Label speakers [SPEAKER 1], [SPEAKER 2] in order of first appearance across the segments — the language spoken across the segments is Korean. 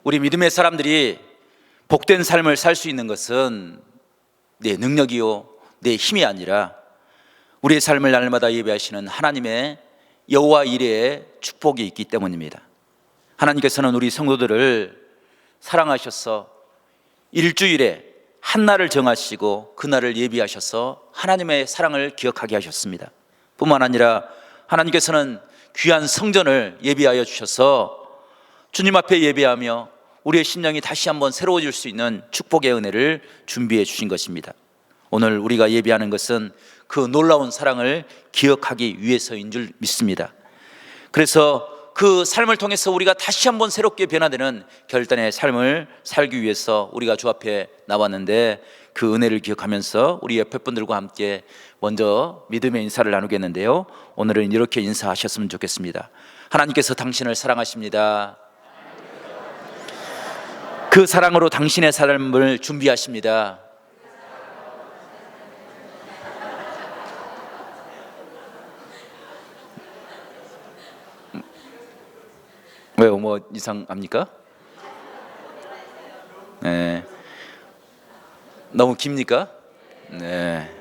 [SPEAKER 1] 우리 믿음의 사람들이 복된 삶을 살 수 있는 것은 내 능력이요 내 힘이 아니라 우리의 삶을 날마다 예배하시는 하나님의 여호와 이레의 축복이 있기 때문입니다. 하나님께서는 우리 성도들을 사랑하셔서 일주일에 한 날을 정하시고 그 날을 예비하셔서 하나님의 사랑을 기억하게 하셨습니다. 뿐만 아니라 하나님께서는 귀한 성전을 예비하여 주셔서 주님 앞에 예배하며 우리의 심령이 다시 한번 새로워질 수 있는 축복의 은혜를 준비해 주신 것입니다. 오늘 우리가 예배하는 것은 그 놀라운 사랑을 기억하기 위해서인 줄 믿습니다. 그래서 그 삶을 통해서 우리가 다시 한번 새롭게 변화되는 결단의 삶을 살기 위해서 우리가 주 앞에 나왔는데, 그 은혜를 기억하면서 우리 옆에 분들과 함께 먼저 믿음의 인사를 나누겠는데요, 오늘은 이렇게 인사하셨으면 좋겠습니다. 하나님께서 당신을 사랑하십니다. 그 사랑으로 당신의 삶을 준비하십니다. 왜요? 뭐 이상합니까? 네. 너무 깁니까? 네.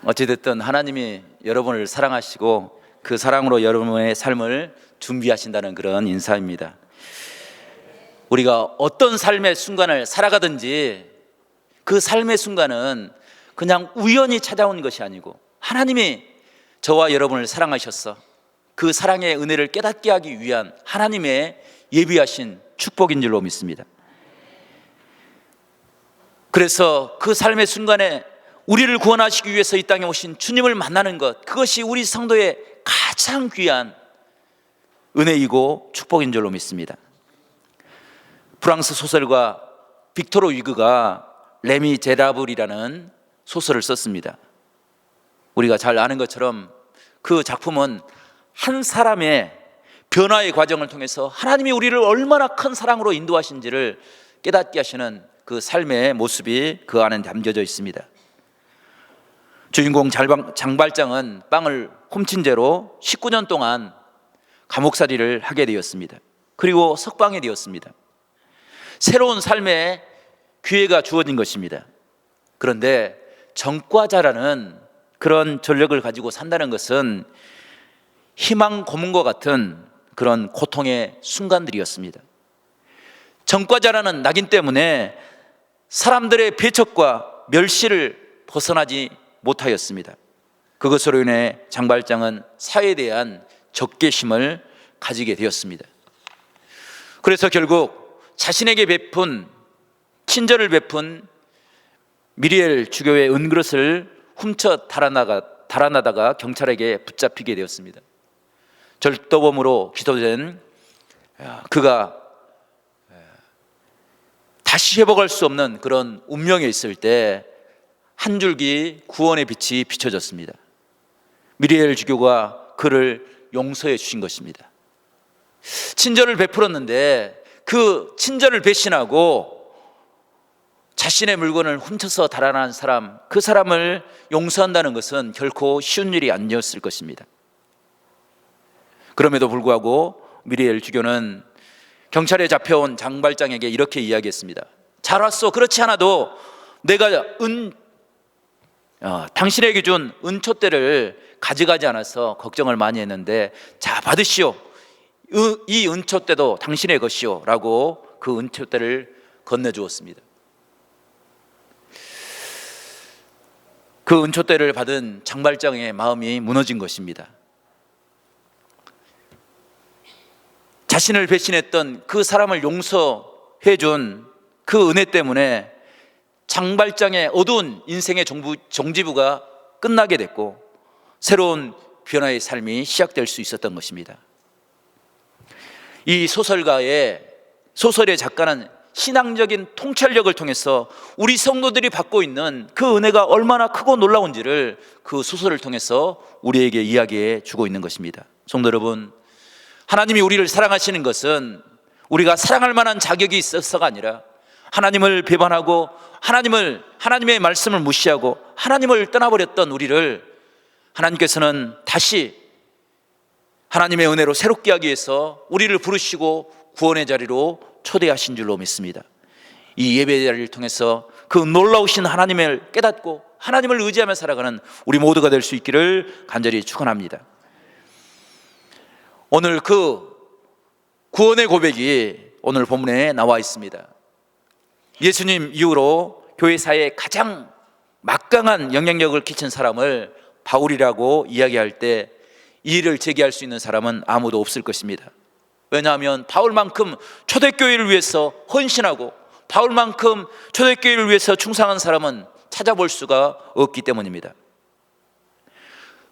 [SPEAKER 1] 어찌됐든 하나님이 여러분을 사랑하시고 그 사랑으로 여러분의 삶을 준비하신다는 그런 인사입니다. 우리가 어떤 삶의 순간을 살아가든지 그 삶의 순간은 그냥 우연히 찾아온 것이 아니고 하나님이 저와 여러분을 사랑하셔서 그 사랑의 은혜를 깨닫게 하기 위한 하나님의 예비하신 축복인 줄로 믿습니다. 그래서 그 삶의 순간에 우리를 구원하시기 위해서 이 땅에 오신 주님을 만나는 것, 그것이 우리 성도의 가장 귀한 은혜이고 축복인 줄로 믿습니다. 프랑스 소설가 빅토르 위그가 레미제라블이라는 소설을 썼습니다. 우리가 잘 아는 것처럼 그 작품은 한 사람의 변화의 과정을 통해서 하나님이 우리를 얼마나 큰 사랑으로 인도하신지를 깨닫게 하시는 그 삶의 모습이 그 안에 담겨져 있습니다. 주인공 장발장은 빵을 훔친 죄로 19년 동안 감옥살이를 하게 되었습니다. 그리고 석방이 되었습니다. 새로운 삶의 기회가 주어진 것입니다. 그런데 전과자라는 그런 전력을 가지고 산다는 것은 희망 고문과 같은 그런 고통의 순간들이었습니다. 전과자라는 낙인 때문에 사람들의 배척과 멸시를 벗어나지 못하였습니다. 그것으로 인해 장발장은 사회에 대한 적개심을 가지게 되었습니다. 그래서 결국 자신에게 친절을 베푼 미리엘 주교의 은그릇을 훔쳐 달아나다가 경찰에게 붙잡히게 되었습니다. 절도범으로 기소된 그가 다시 회복할 수 없는 그런 운명에 있을 때 한 줄기 구원의 빛이 비춰졌습니다. 미리엘 주교가 그를 용서해 주신 것입니다. 친절을 베풀었는데 그 친절을 배신하고 자신의 물건을 훔쳐서 달아난 사람, 그 사람을 용서한다는 것은 결코 쉬운 일이 아니었을 것입니다. 그럼에도 불구하고 미리엘 주교는 경찰에 잡혀온 장발장에게 이렇게 이야기했습니다. 잘 왔소. 그렇지 않아도 내가 당신에게 준 은촛대를 가져가지 않아서 걱정을 많이 했는데, 자 받으시오. 이 은촛대도 당신의 것이오 라고 그 은촛대를 건네주었습니다. 그 은촛대를 받은 장발장의 마음이 무너진 것입니다. 자신을 배신했던 그 사람을 용서해 준 그 은혜 때문에 장발장의 어두운 인생의 종지부가 끝나게 됐고 새로운 변화의 삶이 시작될 수 있었던 것입니다. 이 소설의 작가는 신앙적인 통찰력을 통해서 우리 성도들이 받고 있는 그 은혜가 얼마나 크고 놀라운지를 그 소설을 통해서 우리에게 이야기해 주고 있는 것입니다. 성도 여러분, 하나님이 우리를 사랑하시는 것은 우리가 사랑할 만한 자격이 있어서가 아니라 하나님을 배반하고 하나님의 말씀을 무시하고 하나님을 떠나버렸던 우리를 하나님께서는 다시 하나님의 은혜로 새롭게 하기 위해서 우리를 부르시고 구원의 자리로 초대하신 줄로 믿습니다. 이 예배 자리를 통해서 그 놀라우신 하나님을 깨닫고 하나님을 의지하며 살아가는 우리 모두가 될 수 있기를 간절히 축원합니다. 오늘 그 구원의 고백이 오늘 본문에 나와 있습니다. 예수님 이후로 교회사에 가장 막강한 영향력을 끼친 사람을 바울이라고 이야기할 때 이의를 제기할 수 있는 사람은 아무도 없을 것입니다. 왜냐하면 바울만큼 초대교회를 위해서 헌신하고 바울만큼 초대교회를 위해서 충성한 사람은 찾아볼 수가 없기 때문입니다.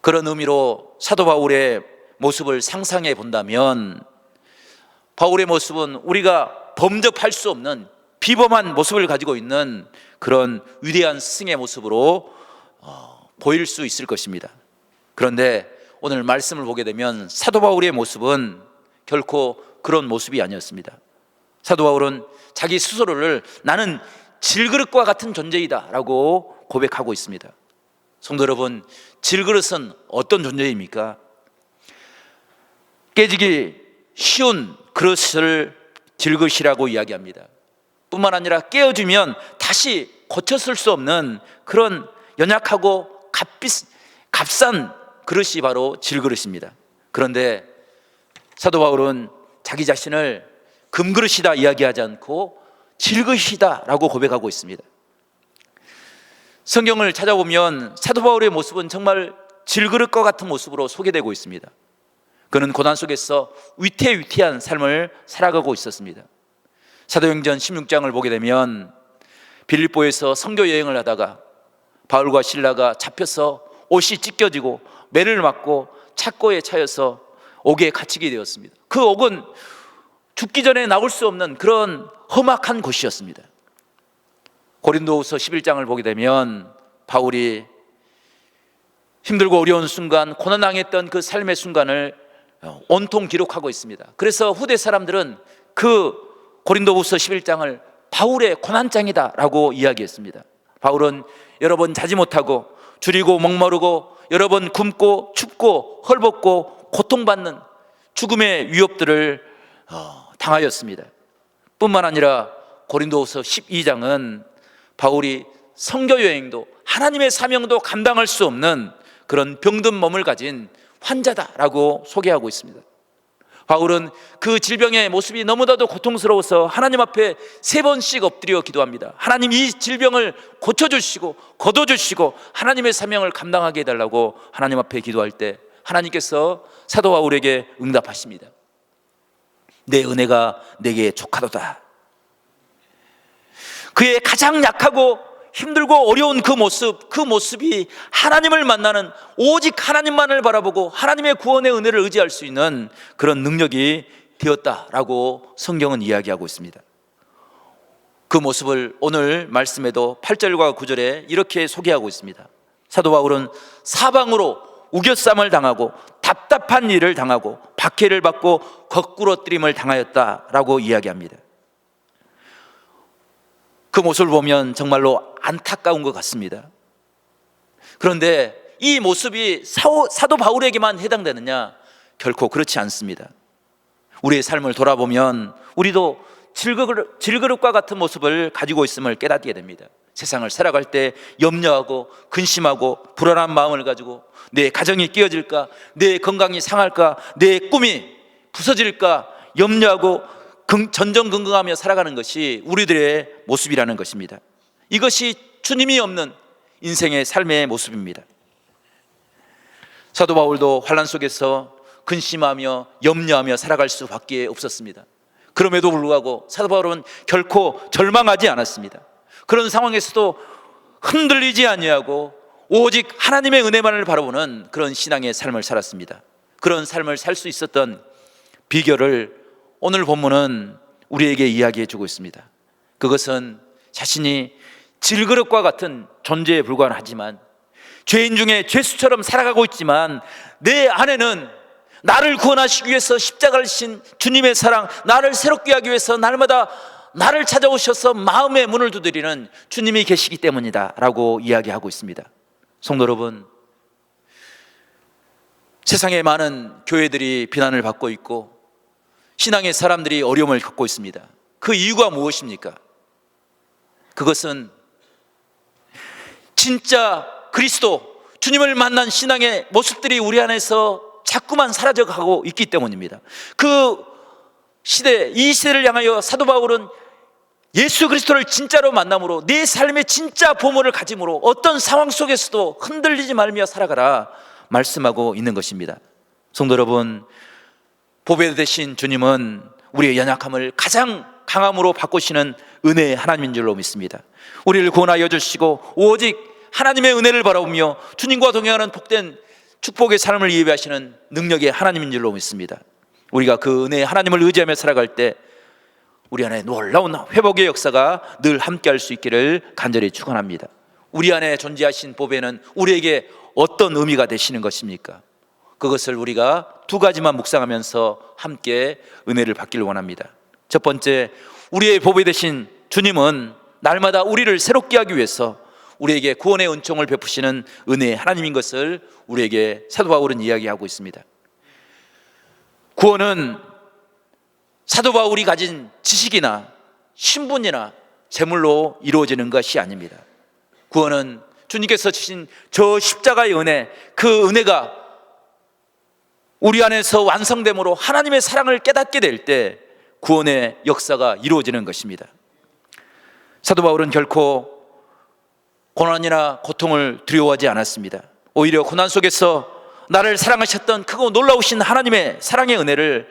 [SPEAKER 1] 그런 의미로 사도 바울의 모습을 상상해 본다면 바울의 모습은 우리가 범접할 수 없는 비범한 모습을 가지고 있는 그런 위대한 스승의 모습으로 보일 수 있을 것입니다. 그런데 오늘 말씀을 보게 되면 사도 바울의 모습은 결코 그런 모습이 아니었습니다. 사도 바울은 자기 스스로를 나는 질그릇과 같은 존재이다 라고 고백하고 있습니다. 성도 여러분, 질그릇은 어떤 존재입니까? 깨지기 쉬운 그릇을 질그릇이라고 이야기합니다. 뿐만 아니라 깨어지면 다시 고쳐 쓸 수 없는 그런 연약하고 값싼 그릇이 바로 질그릇입니다. 그런데 사도 바울은 자기 자신을 금그릇이다 이야기하지 않고 질그릇이다 라고 고백하고 있습니다. 성경을 찾아보면 사도 바울의 모습은 정말 질그릇과 같은 모습으로 소개되고 있습니다. 그는 고난 속에서 위태위태한 삶을 살아가고 있었습니다. 사도행전 16장을 보게 되면 빌립보에서 선교 여행을 하다가 바울과 실라가 잡혀서 옷이 찢겨지고 매를 맞고 착고에 차여서 옥에 갇히게 되었습니다. 그 옥은 죽기 전에 나올 수 없는 그런 험악한 곳이었습니다. 고린도후서 11장을 보게 되면 바울이 힘들고 어려운 순간, 고난당했던 그 삶의 순간을 온통 기록하고 있습니다. 그래서 후대 사람들은 그 고린도후서 11장을 바울의 고난장이다 라고 이야기했습니다. 바울은 여러 번 자지 못하고 줄이고 목마르고 여러 번 굶고 춥고 헐벗고 고통받는 죽음의 위협들을 당하였습니다. 뿐만 아니라 고린도후서 12장은 바울이 선교 여행도 하나님의 사명도 감당할 수 없는 그런 병든 몸을 가진 환자다라고 소개하고 있습니다. 바울은 그 질병의 모습이 너무나도 고통스러워서 하나님 앞에 3번씩 엎드려 기도합니다. 하나님, 이 질병을 고쳐주시고 거둬주시고 하나님의 사명을 감당하게 해달라고 하나님 앞에 기도할 때 하나님께서 사도 바울에게 응답하십니다. 내 은혜가 내게 족하도다. 그의 가장 약하고 힘들고 어려운 그 모습이 하나님을 만나는, 오직 하나님만을 바라보고 하나님의 구원의 은혜를 의지할 수 있는 그런 능력이 되었다라고 성경은 이야기하고 있습니다. 그 모습을 오늘 말씀에도 8절과 9절에 이렇게 소개하고 있습니다. 사도 바울은 사방으로 우겨쌈을 당하고 답답한 일을 당하고 박해를 받고 거꾸러뜨림을 당하였다라고 이야기합니다. 그 모습을 보면 정말로 안타까운 것 같습니다. 그런데 이 모습이 사도 바울에게만 해당되느냐? 결코 그렇지 않습니다. 우리의 삶을 돌아보면 우리도 질그릇과 같은 모습을 가지고 있음을 깨닫게 됩니다. 세상을 살아갈 때 염려하고 근심하고 불안한 마음을 가지고 내 가정이 깨어질까, 내 건강이 상할까, 내 꿈이 부서질까 염려하고 전전긍긍하며 살아가는 것이 우리들의 모습이라는 것입니다. 이것이 주님이 없는 인생의 삶의 모습입니다. 사도 바울도 환난 속에서 근심하며 염려하며 살아갈 수밖에 없었습니다. 그럼에도 불구하고 사도 바울은 결코 절망하지 않았습니다. 그런 상황에서도 흔들리지 아니하고 오직 하나님의 은혜만을 바라보는 그런 신앙의 삶을 살았습니다. 그런 삶을 살 수 있었던 비결을 오늘 본문은 우리에게 이야기해 주고 있습니다. 그것은 자신이 질그릇과 같은 존재에 불과하지만, 죄인 중에 죄수처럼 살아가고 있지만 내 안에는 나를 구원하시기 위해서 십자가를 신 주님의 사랑, 나를 새롭게 하기 위해서 날마다 나를 찾아오셔서 마음의 문을 두드리는 주님이 계시기 때문이다 라고 이야기하고 있습니다. 성도 여러분, 세상에 많은 교회들이 비난을 받고 있고 신앙의 사람들이 어려움을 겪고 있습니다. 그 이유가 무엇입니까? 그것은 진짜 그리스도, 주님을 만난 신앙의 모습들이 우리 안에서 자꾸만 사라져가고 있기 때문입니다. 그 시대, 이 시대를 향하여 사도 바울은 예수 그리스도를 진짜로 만남으로 내 삶의 진짜 보물을 가짐으로 어떤 상황 속에서도 흔들리지 말며 살아가라 말씀하고 있는 것입니다. 성도 여러분, 보배 되신 주님은 우리의 연약함을 가장 강함으로 바꾸시는 은혜의 하나님인 줄로 믿습니다. 우리를 구원하여 주시고 오직 하나님의 은혜를 바라보며 주님과 동행하는 복된 축복의 삶을 예비하시는 능력의 하나님인 줄로 믿습니다. 우리가 그 은혜의 하나님을 의지하며 살아갈 때 우리 안에 놀라운 회복의 역사가 늘 함께할 수 있기를 간절히 축원합니다. 우리 안에 존재하신 보배는 우리에게 어떤 의미가 되시는 것입니까? 그것을 우리가 두 가지만 묵상하면서 함께 은혜를 받기를 원합니다. 첫 번째, 우리의 보배 되신 주님은 날마다 우리를 새롭게 하기 위해서 우리에게 구원의 은총을 베푸시는 은혜의 하나님인 것을 우리에게 사도 바울은 이야기하고 있습니다. 구원은 사도 바울이 가진 지식이나 신분이나 재물로 이루어지는 것이 아닙니다. 구원은 주님께서 주신 저 십자가의 은혜, 그 은혜가 우리 안에서 완성됨으로 하나님의 사랑을 깨닫게 될 때 구원의 역사가 이루어지는 것입니다. 사도 바울은 결코 고난이나 고통을 두려워하지 않았습니다. 오히려 고난 속에서 나를 사랑하셨던 크고 놀라우신 하나님의 사랑의 은혜를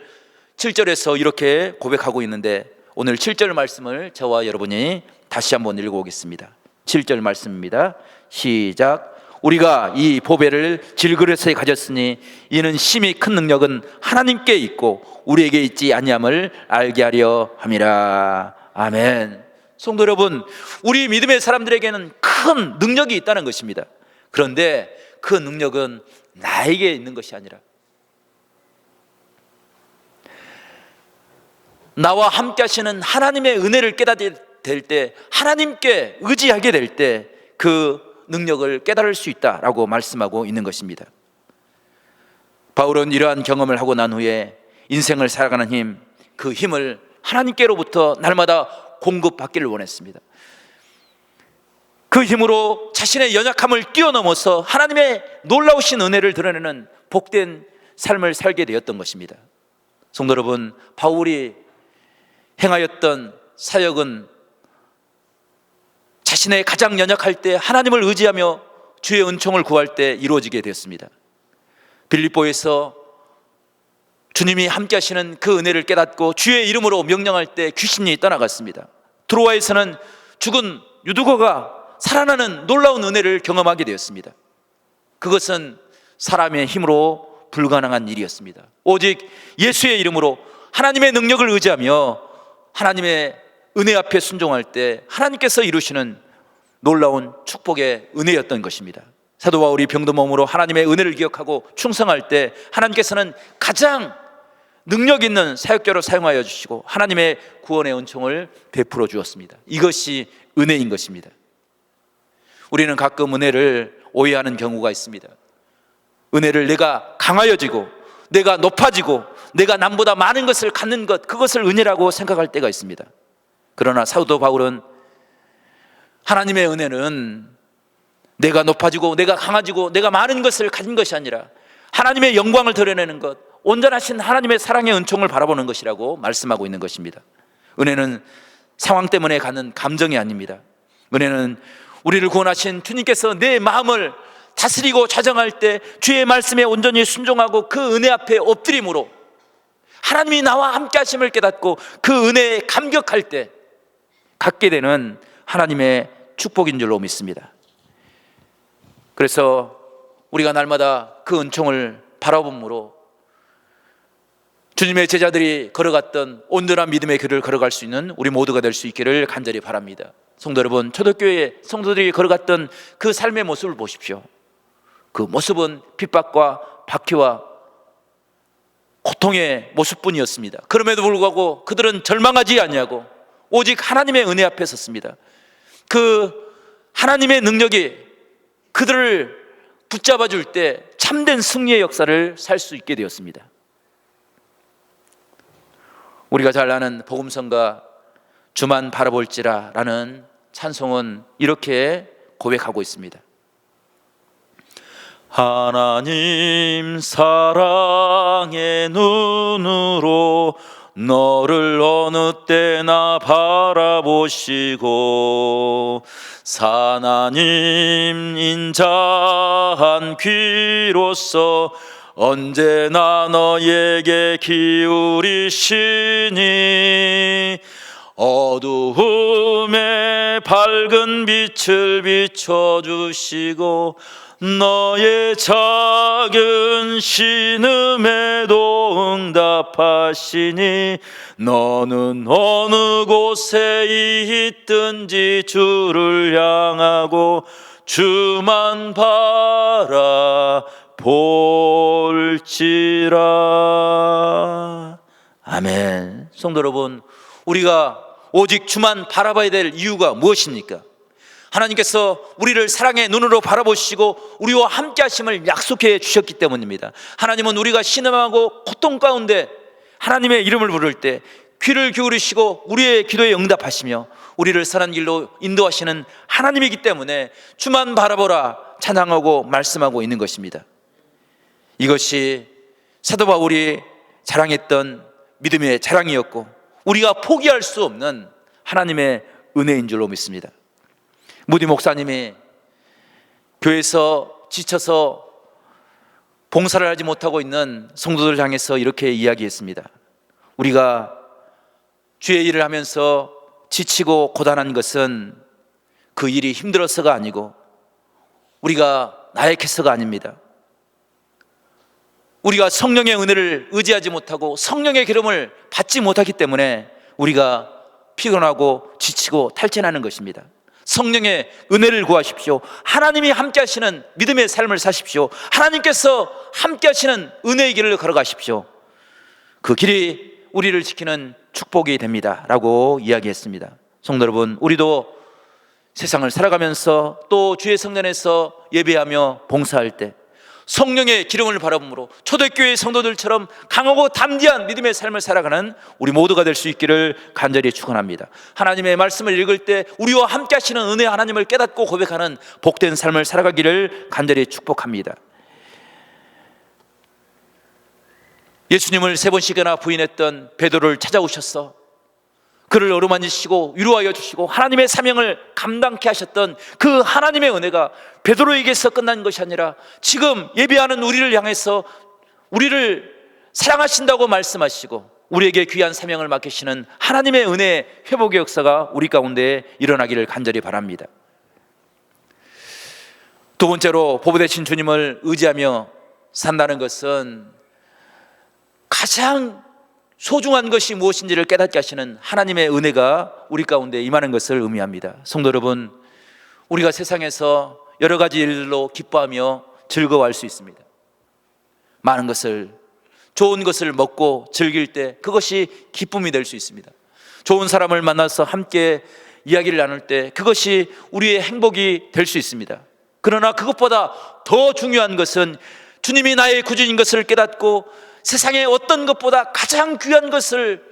[SPEAKER 1] 7절에서 이렇게 고백하고 있는데, 오늘 7절 말씀을 저와 여러분이 다시 한번 읽어보겠습니다. 7절 말씀입니다. 시작. 우리가 이 보배를 질그릇에 가졌으니 이는 심히 큰 능력은 하나님께 있고 우리에게 있지 아니함을 알게 하려 함이라. 아멘. 성도 여러분, 우리 믿음의 사람들에게는 큰 능력이 있다는 것입니다. 그런데 그 능력은 나에게 있는 것이 아니라 나와 함께 하시는 하나님의 은혜를 깨닫게 될 때, 하나님께 의지하게 될 때 그 능력을 깨달을 수 있다라고 말씀하고 있는 것입니다. 바울은 이러한 경험을 하고 난 후에 인생을 살아가는 힘, 그 힘을 하나님께로부터 날마다 공급받기를 원했습니다. 그 힘으로 자신의 연약함을 뛰어넘어서 하나님의 놀라우신 은혜를 드러내는 복된 삶을 살게 되었던 것입니다. 성도 여러분, 바울이 행하였던 사역은 자신의 가장 연약할 때 하나님을 의지하며 주의 은총을 구할 때 이루어지게 되었습니다. 빌립보에서 주님이 함께 하시는 그 은혜를 깨닫고 주의 이름으로 명령할 때 귀신이 떠나갔습니다. 드로아에서는 죽은 유두거가 살아나는 놀라운 은혜를 경험하게 되었습니다. 그것은 사람의 힘으로 불가능한 일이었습니다. 오직 예수의 이름으로 하나님의 능력을 의지하며 하나님의 은혜 앞에 순종할 때 하나님께서 이루시는 놀라운 축복의 은혜였던 것입니다. 사도 바울이 병든 몸으로 하나님의 은혜를 기억하고 충성할 때 하나님께서는 가장 능력 있는 사역자로 사용하여 주시고 하나님의 구원의 은총을 베풀어 주었습니다. 이것이 은혜인 것입니다. 우리는 가끔 은혜를 오해하는 경우가 있습니다. 은혜를 내가 강하여지고 내가 높아지고 내가 남보다 많은 것을 갖는 것, 그것을 은혜라고 생각할 때가 있습니다. 그러나 사도 바울은 하나님의 은혜는 내가 높아지고 내가 강해지고 내가 많은 것을 가진 것이 아니라 하나님의 영광을 드러내는 것, 온전하신 하나님의 사랑의 은총을 바라보는 것이라고 말씀하고 있는 것입니다. 은혜는 상황 때문에 갖는 감정이 아닙니다. 은혜는 우리를 구원하신 주님께서 내 마음을 다스리고 자정할 때 주의 말씀에 온전히 순종하고 그 은혜 앞에 엎드림으로 하나님이 나와 함께 하심을 깨닫고 그 은혜에 감격할 때 갖게 되는 하나님의 축복인 줄로 믿습니다. 그래서 우리가 날마다 그 은총을 바라봄으로 주님의 제자들이 걸어갔던 온전한 믿음의 길을 걸어갈 수 있는 우리 모두가 될 수 있기를 간절히 바랍니다. 성도 여러분, 초대교회 성도들이 걸어갔던 그 삶의 모습을 보십시오. 그 모습은 핍박과 박해와 고통의 모습뿐이었습니다. 그럼에도 불구하고 그들은 절망하지 아니하고 오직 하나님의 은혜 앞에 섰습니다. 그 하나님의 능력이 그들을 붙잡아 줄 때 참된 승리의 역사를 살 수 있게 되었습니다. 우리가 잘 아는 복음성가 주만 바라볼지라 라는 찬송은 이렇게 고백하고 있습니다. 하나님 사랑의 눈으로 너를 어느 때나 바라보시고 하나님 인자한 귀로서 언제나 너에게 기울이시니 어두움에 밝은 빛을 비춰주시고 너의 작은 신음에도 응답하시니 너는 어느 곳에 있든지 주를 향하고 주만 바라볼지라. 아멘. 성도 여러분, 우리가 오직 주만 바라봐야 될 이유가 무엇입니까? 하나님께서 우리를 사랑의 눈으로 바라보시고 우리와 함께 하심을 약속해 주셨기 때문입니다. 하나님은 우리가 신음하고 고통 가운데 하나님의 이름을 부를 때 귀를 기울이시고 우리의 기도에 응답하시며 우리를 선한 길로 인도하시는 하나님이기 때문에 주만 바라보라 찬양하고 말씀하고 있는 것입니다. 이것이 사도 바울이 자랑했던 믿음의 자랑이었고 우리가 포기할 수 없는 하나님의 은혜인 줄로 믿습니다. 무디 목사님이 교회에서 지쳐서 봉사를 하지 못하고 있는 성도들 향해서 이렇게 이야기했습니다. 우리가 주의 일을 하면서 지치고 고단한 것은 그 일이 힘들어서가 아니고 우리가 나약해서가 아닙니다. 우리가 성령의 은혜를 의지하지 못하고 성령의 기름을 받지 못하기 때문에 우리가 피곤하고 지치고 탈진하는 것입니다. 성령의 은혜를 구하십시오. 하나님이 함께 하시는 믿음의 삶을 사십시오. 하나님께서 함께 하시는 은혜의 길을 걸어가십시오. 그 길이 우리를 지키는 축복이 됩니다 라고 이야기했습니다. 성도 여러분, 우리도 세상을 살아가면서 또 주의 성전에서 예배하며 봉사할 때 성령의 기름을 바라봄으로 초대교회 성도들처럼 강하고 담대한 믿음의 삶을 살아가는 우리 모두가 될 수 있기를 간절히 축원합니다. 하나님의 말씀을 읽을 때 우리와 함께 하시는 은혜 하나님을 깨닫고 고백하는 복된 삶을 살아가기를 간절히 축복합니다. 예수님을 3번씩이나 부인했던 베드로를 찾아오셔서 그를 어루만지시고 위로하여 주시고 하나님의 사명을 감당케 하셨던 그 하나님의 은혜가 베드로에게서 끝난 것이 아니라 지금 예배하는 우리를 향해서 우리를 사랑하신다고 말씀하시고 우리에게 귀한 사명을 맡기시는 하나님의 은혜의 회복의 역사가 우리 가운데 일어나기를 간절히 바랍니다. 두 번째로 보배 되신 주님을 의지하며 산다는 것은 가장 소중한 것이 무엇인지를 깨닫게 하시는 하나님의 은혜가 우리 가운데 임하는 것을 의미합니다. 성도 여러분, 우리가 세상에서 여러 가지 일로 기뻐하며 즐거워할 수 있습니다. 많은 것을, 좋은 것을 먹고 즐길 때 그것이 기쁨이 될 수 있습니다. 좋은 사람을 만나서 함께 이야기를 나눌 때 그것이 우리의 행복이 될 수 있습니다. 그러나 그것보다 더 중요한 것은 주님이 나의 구주인 것을 깨닫고 세상의 어떤 것보다 가장 귀한 것을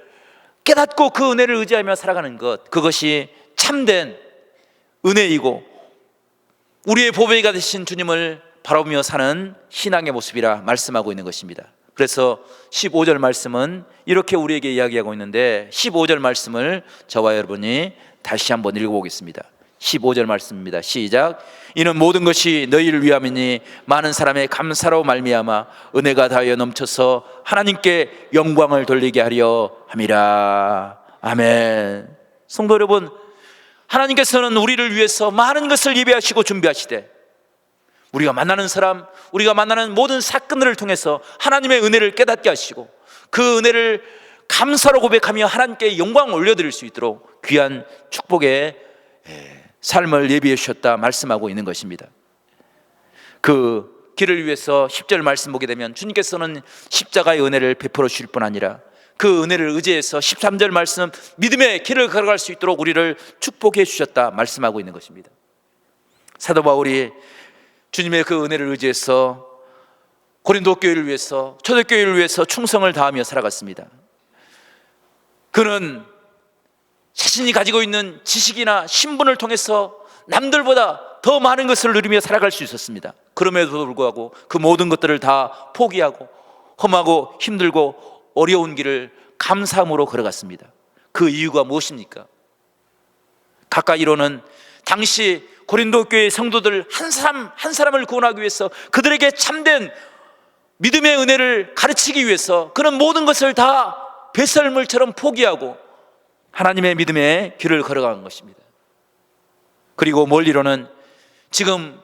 [SPEAKER 1] 깨닫고 그 은혜를 의지하며 살아가는 것, 그것이 참된 은혜이고 우리의 보배가 되신 주님을 바라보며 사는 신앙의 모습이라 말씀하고 있는 것입니다. 그래서 15절 말씀은 이렇게 우리에게 이야기하고 있는데 15절 말씀을 저와 여러분이 다시 한번 읽어보겠습니다. 15절 말씀입니다. 시작. 이는 모든 것이 너희를 위함이니 많은 사람의 감사로 말미암아 은혜가 다하여 넘쳐서 하나님께 영광을 돌리게 하려 함이라. 아멘. 성도 여러분, 하나님께서는 우리를 위해서 많은 것을 예배하시고 준비하시되 우리가 만나는 사람, 우리가 만나는 모든 사건들을 통해서 하나님의 은혜를 깨닫게 하시고 그 은혜를 감사로 고백하며 하나님께 영광을 올려드릴 수 있도록 귀한 축복의 삶을 예비해 주셨다 말씀하고 있는 것입니다. 그 길을 위해서 10절 말씀 보게 되면 주님께서는 십자가의 은혜를 베풀어 주실 뿐 아니라 그 은혜를 의지해서 13절 말씀 믿음의 길을 걸어갈 수 있도록 우리를 축복해 주셨다 말씀하고 있는 것입니다. 사도 바울이 주님의 그 은혜를 의지해서 고린도 교회를 위해서 초대교회를 위해서 충성을 다하며 살아갔습니다. 그는 자신이 가지고 있는 지식이나 신분을 통해서 남들보다 더 많은 것을 누리며 살아갈 수 있었습니다. 그럼에도 불구하고 그 모든 것들을 다 포기하고 험하고 힘들고 어려운 길을 감사함으로 걸어갔습니다. 그 이유가 무엇입니까? 가까이로는 당시 고린도 교회 성도들 한 사람 한 사람을 구원하기 위해서, 그들에게 참된 믿음의 은혜를 가르치기 위해서 그는 모든 것을 다 배설물처럼 포기하고 하나님의 믿음의 길을 걸어간 것입니다. 그리고 멀리로는 지금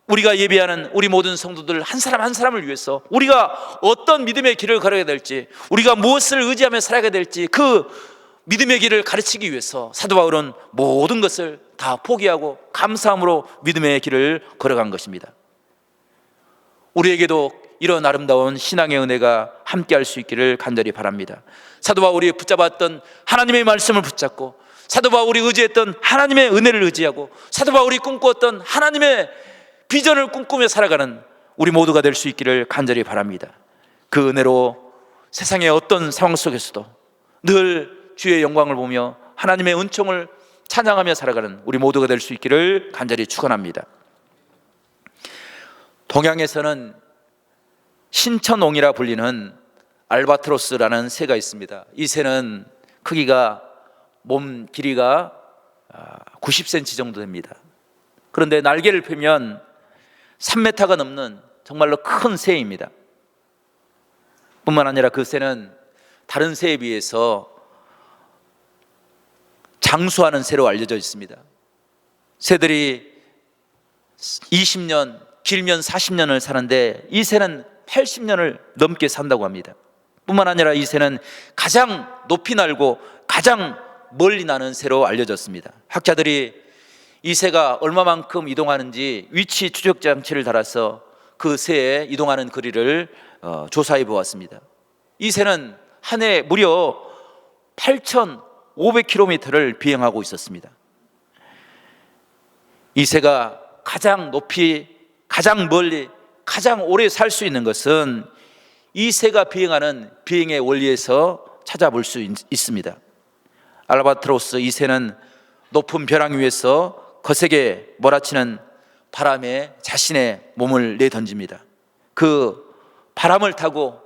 [SPEAKER 1] 우리가 예배하는 우리 모든 성도들 한 사람 한 사람을 위해서 우리가 어떤 믿음의 길을 걸어야 될지, 우리가 무엇을 의지하며 살아야 될지 그 믿음의 길을 가르치기 위해서 사도 바울은 모든 것을 다 포기하고 감사함으로 믿음의 길을 걸어간 것입니다. 우리에게도 이런 아름다운 신앙의 은혜가 함께할 수 있기를 간절히 바랍니다. 사도 바울이 붙잡았던 하나님의 말씀을 붙잡고, 사도 바울이 의지했던 하나님의 은혜를 의지하고, 사도 바울이 꿈꾸었던 하나님의 비전을 꿈꾸며 살아가는 우리 모두가 될 수 있기를 간절히 바랍니다. 그 은혜로 세상의 어떤 상황 속에서도 늘 주의 영광을 보며 하나님의 은총을 찬양하며 살아가는 우리 모두가 될 수 있기를 간절히 축원합니다. 동양에서는 신천옹이라 불리는 알바트로스라는 새가 있습니다. 이 새는 크기가 몸 길이가 90cm 정도 됩니다. 그런데 날개를 펴면 3m가 넘는 정말로 큰 새입니다. 뿐만 아니라 그 새는 다른 새에 비해서 장수하는 새로 알려져 있습니다. 새들이 20년, 길면 40년을 사는데 이 새는 80년을 넘게 산다고 합니다. 뿐만 아니라 이 새는 가장 높이 날고 가장 멀리 나는 새로 알려졌습니다. 학자들이 이 새가 얼마만큼 이동하는지 위치 추적 장치를 달아서 그 새의 이동하는 거리를 조사해 보았습니다. 이 새는 한 해 무려 8,500km를 비행하고 있었습니다. 이 새가 가장 높이, 가장 멀리, 가장 오래 살 수 있는 것은 이 새가 비행하는 비행의 원리에서 찾아볼 수 있습니다. 알바트로스 이 새는 높은 벼랑 위에서 거세게 몰아치는 바람에 자신의 몸을 내던집니다. 그 바람을 타고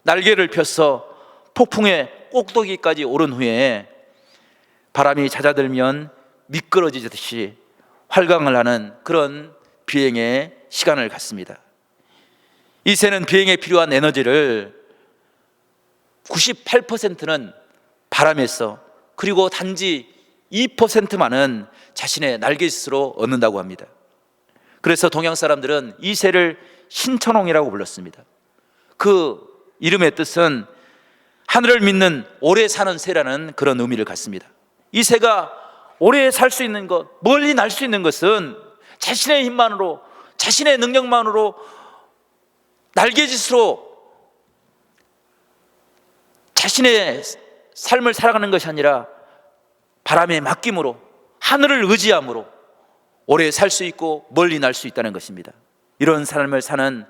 [SPEAKER 1] 날개를 펴서 폭풍의 꼭대기까지 오른 후에 바람이 잦아들면 미끄러지듯이 활강을 하는 그런 비행의 시간을 갖습니다. 이 새는 비행에 필요한 에너지를 98%는 바람에서, 그리고 단지 2%만은 자신의 날갯짓으로 얻는다고 합니다. 그래서 동양 사람들은 이 새를 신천옹이라고 불렀습니다. 그 이름의 뜻은 하늘을 믿는 오래 사는 새라는 그런 의미를 갖습니다. 이 새가 오래 살 수 있는 것, 멀리 날 수 있는 것은 자신의 힘만으로, 자신의 능력만으로, 날갯짓으로 자신의 삶을 살아가는 것이 아니라 바람에 맡김으로, 하늘을 의지함으로 오래 살 수 있고 멀리 날 수 있다는 것입니다. 이런 삶을 사는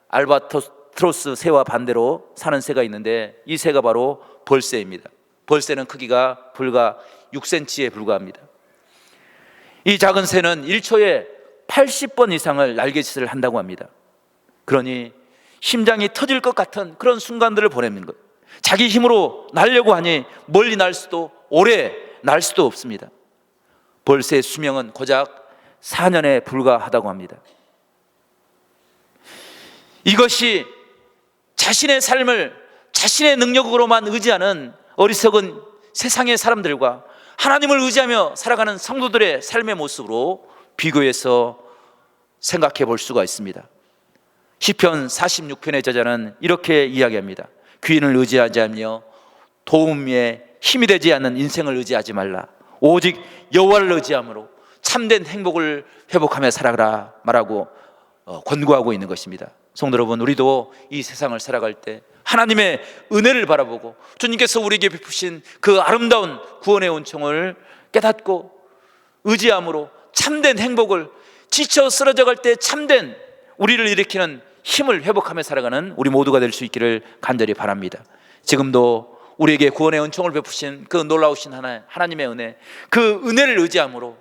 [SPEAKER 1] 알바트로스 새와 반대로 사는 새가 있는데 이 새가 바로 벌새입니다. 벌새는 크기가 불과 6cm에 불과합니다. 이 작은 새는 1초에 80번 이상을 날갯짓을 한다고 합니다. 그러니 심장이 터질 것 같은 그런 순간들을 보내는 것, 자기 힘으로 날려고 하니 멀리 날 수도 오래 날 수도 없습니다. 벌새의 수명은 고작 4년에 불과하다고 합니다. 이것이 자신의 삶을 자신의 능력으로만 의지하는 어리석은 세상의 사람들과 하나님을 의지하며 살아가는 성도들의 삶의 모습으로 비교해서 생각해 볼 수가 있습니다. 시편 46편의 저자는 이렇게 이야기합니다. 귀인을 의지하지 않으며 도움에 힘이 되지 않는 인생을 의지하지 말라. 오직 여호와를 의지함으로 참된 행복을 회복하며 살아가라 말하고 권고하고 있는 것입니다. 성도 여러분, 우리도 이 세상을 살아갈 때 하나님의 은혜를 바라보고 주님께서 우리에게 베푸신 그 아름다운 구원의 은총을 깨닫고 의지함으로 참된 행복을, 지쳐 쓰러져 갈 때 참된 우리를 일으키는 힘을 회복하며 살아가는 우리 모두가 될 수 있기를 간절히 바랍니다. 지금도 우리에게 구원의 은총을 베푸신 그 놀라우신 하나님의 은혜, 그 은혜를 의지함으로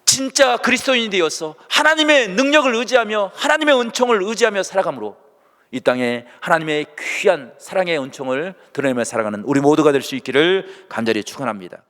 [SPEAKER 1] 진짜 그리스도인이 되어서 하나님의 능력을 의지하며 하나님의 은총을 의지하며 살아감으로 이 땅에 하나님의 귀한 사랑의 은총을 드러내며 살아가는 우리 모두가 될 수 있기를 간절히 축원합니다.